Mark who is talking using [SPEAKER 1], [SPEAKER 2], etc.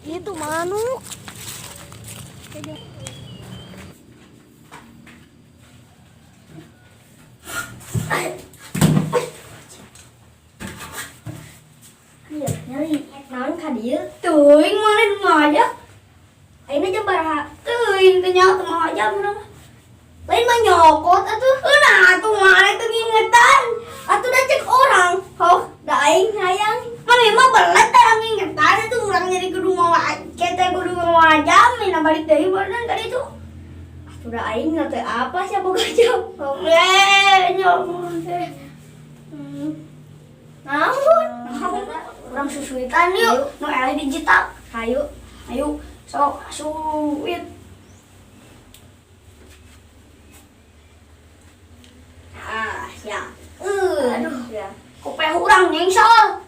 [SPEAKER 1] Itu manuk.
[SPEAKER 2] Nyari naon ka dieu teuing mana di rumah aja ayeuna jam baraha teuing teu nyaho teu moho jam urang lain mah nyokot atuh eunah atuh mana teu ngingetan atuh da cek orang hoh da aing hayang mami mah belet da ngingetan atuh urang nyari kudu moho kete kudu moho jam mina balik deui beunang ka ditu atuh da aing teh apa sia boga jam oke nyomong teh namun orang susuitan yuk no eleh digital ayo sok suit ya aduh ya kopeh urang nyengsel